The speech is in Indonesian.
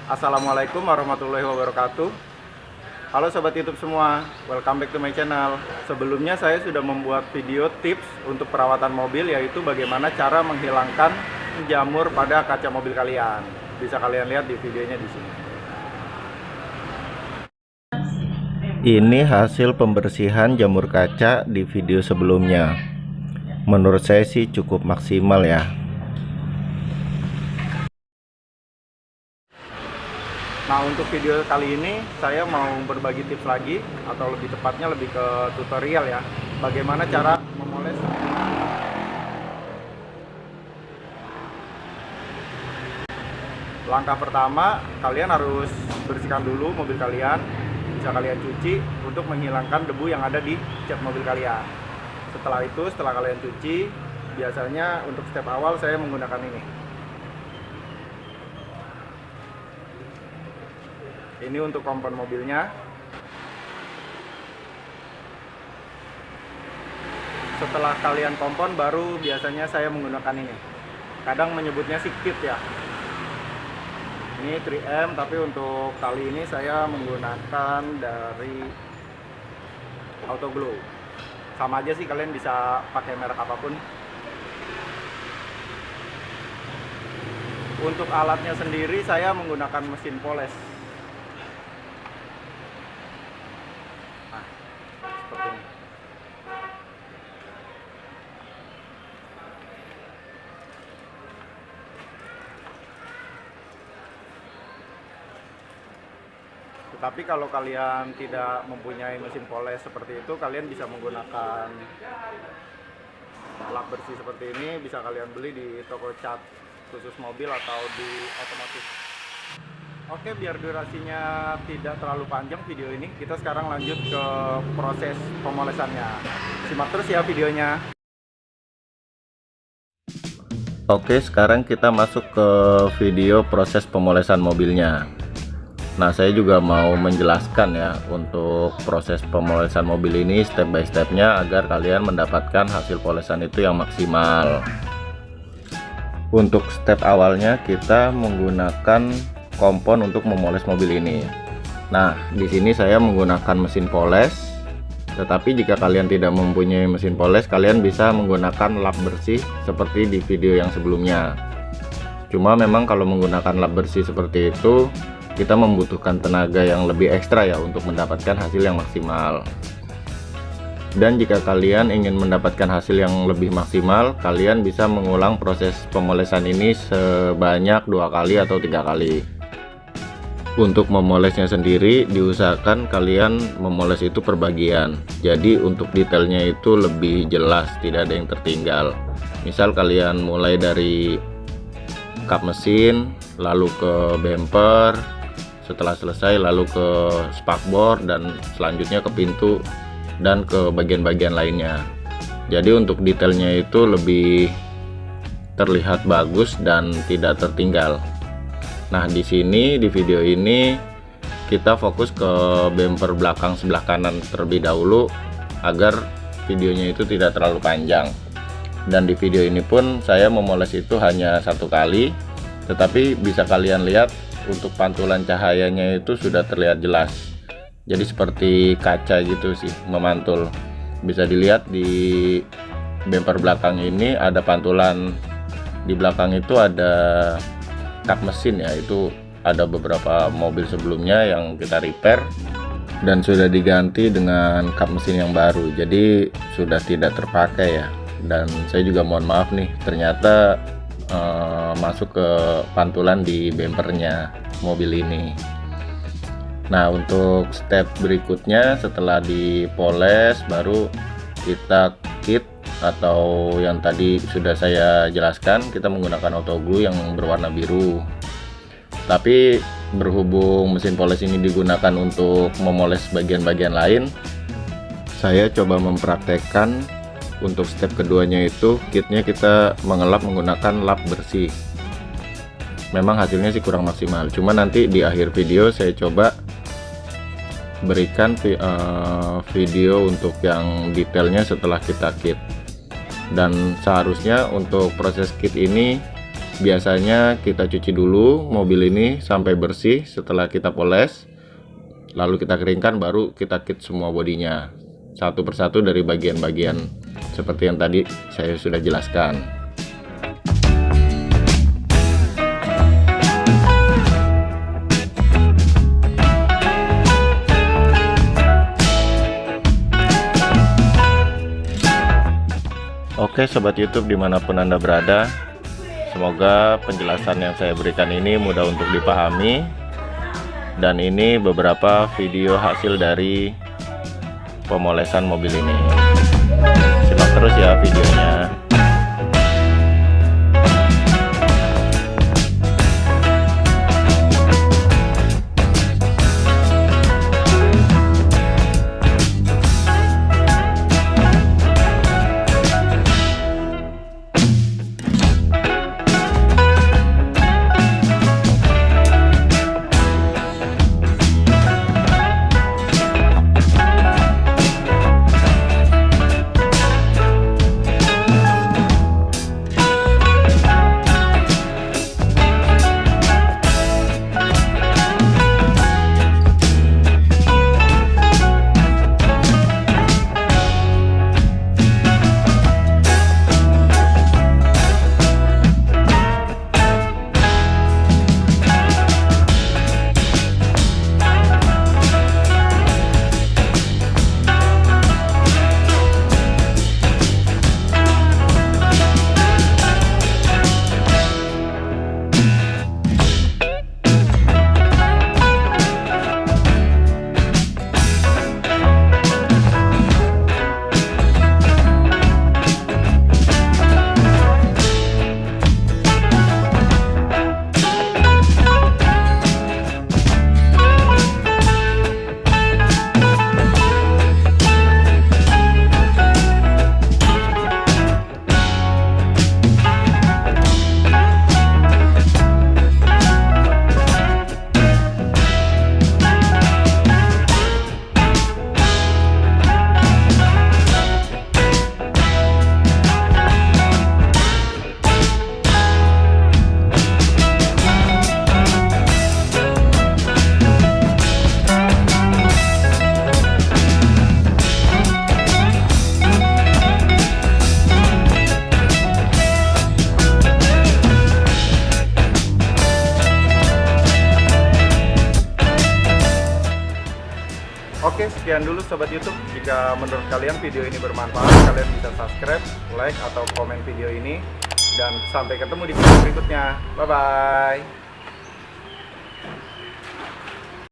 Assalamualaikum warahmatullahi wabarakatuh. Halo sobat YouTube semua, welcome back to my channel. Sebelumnya saya sudah membuat video tips untuk perawatan mobil, yaitu bagaimana cara menghilangkan jamur pada kaca mobil kalian. Bisa kalian lihat di videonya di sini. Ini hasil pembersihan jamur kaca di video sebelumnya. Menurut saya sih cukup maksimal ya. Nah, untuk video kali ini saya mau berbagi tips lagi, atau lebih tepatnya lebih ke tutorial ya, bagaimana cara memoles. Langkah pertama, kalian harus bersihkan dulu mobil kalian. Bisa kalian cuci untuk menghilangkan debu yang ada di cat mobil kalian. Setelah itu, setelah kalian cuci, biasanya untuk step awal saya menggunakan ini. Ini untuk kompon mobilnya. Setelah kalian kompon, baru biasanya saya menggunakan ini. Kadang menyebutnya sih kit ya. Ini 3M, tapi untuk kali ini saya menggunakan dari Autoglow. Sama aja sih, kalian bisa pakai merek apapun. Untuk alatnya sendiri saya menggunakan mesin poles. Tetapi kalau kalian tidak mempunyai mesin poles seperti itu, kalian bisa menggunakan lap bersih seperti ini. Bisa kalian beli di toko cat khusus mobil atau di otomotif. Oke, biar durasinya tidak terlalu panjang video ini, kita sekarang lanjut ke proses pemolesannya. Simak terus ya videonya. Oke, sekarang kita masuk ke video proses pemolesan mobilnya. Nah, saya juga mau menjelaskan ya untuk proses pemolesan mobil ini step by stepnya agar kalian mendapatkan hasil polesan itu yang maksimal. Untuk step awalnya kita menggunakan kompon untuk memoles mobil ini. Nah, di sini saya menggunakan mesin poles. Tetapi jika kalian tidak mempunyai mesin poles, kalian bisa menggunakan lap bersih seperti di video yang sebelumnya. Cuma memang kalau menggunakan lap bersih seperti itu, kita membutuhkan tenaga yang lebih ekstra ya untuk mendapatkan hasil yang maksimal. Dan jika kalian ingin mendapatkan hasil yang lebih maksimal, kalian bisa mengulang proses pemolesan ini sebanyak 2 kali atau 3 kali. Untuk memolesnya sendiri, diusahakan kalian memoles itu per bagian. Jadi untuk detailnya itu lebih jelas, tidak ada yang tertinggal. Misal kalian mulai dari kap mesin, lalu ke bumper, setelah selesai lalu ke spakbor, dan selanjutnya ke pintu dan ke bagian-bagian lainnya. Jadi untuk detailnya itu lebih terlihat bagus dan tidak tertinggal. Nah, di sini di video ini kita fokus ke bumper belakang sebelah kanan terlebih dahulu agar videonya itu tidak terlalu panjang. Dan di video ini pun saya memoles itu hanya 1 kali, tetapi bisa kalian lihat untuk pantulan cahayanya itu sudah terlihat jelas. Jadi seperti kaca gitu sih, memantul. Bisa dilihat di bumper belakang ini ada pantulan. Di belakang itu ada kap mesin ya, itu ada beberapa mobil sebelumnya yang kita repair dan sudah diganti dengan kap mesin yang baru. Jadi sudah tidak terpakai ya. Dan saya juga mohon maaf nih, ternyata masuk ke pantulan di bumpernya mobil ini. Nah, untuk step berikutnya setelah dipoles baru kita kit, atau yang tadi sudah saya jelaskan, kita menggunakan Autoglow yang berwarna biru. Tapi berhubung mesin poles ini digunakan untuk memoles bagian-bagian lain, saya coba mempraktekkan untuk step keduanya itu kitnya kita mengelap menggunakan lap bersih. Memang hasilnya sih kurang maksimal, cuma nanti di akhir video saya coba berikan video untuk yang detailnya setelah kita kit. Dan seharusnya untuk proses kit ini Biasanya kita cuci dulu mobil ini sampai bersih. Setelah kita poles, lalu kita keringkan, baru kita kit semua bodinya satu persatu dari bagian-bagian seperti yang tadi saya sudah jelaskan. Oke sobat YouTube dimanapun Anda berada, semoga penjelasan yang saya berikan ini mudah untuk dipahami. Dan ini beberapa video hasil dari pemolesan mobil ini. Simak terus ya videonya. Oke, sekian dulu sobat YouTube. Jika menurut kalian video ini bermanfaat, kalian bisa subscribe, like, atau komen video ini. Dan sampai ketemu di video berikutnya. Bye-bye.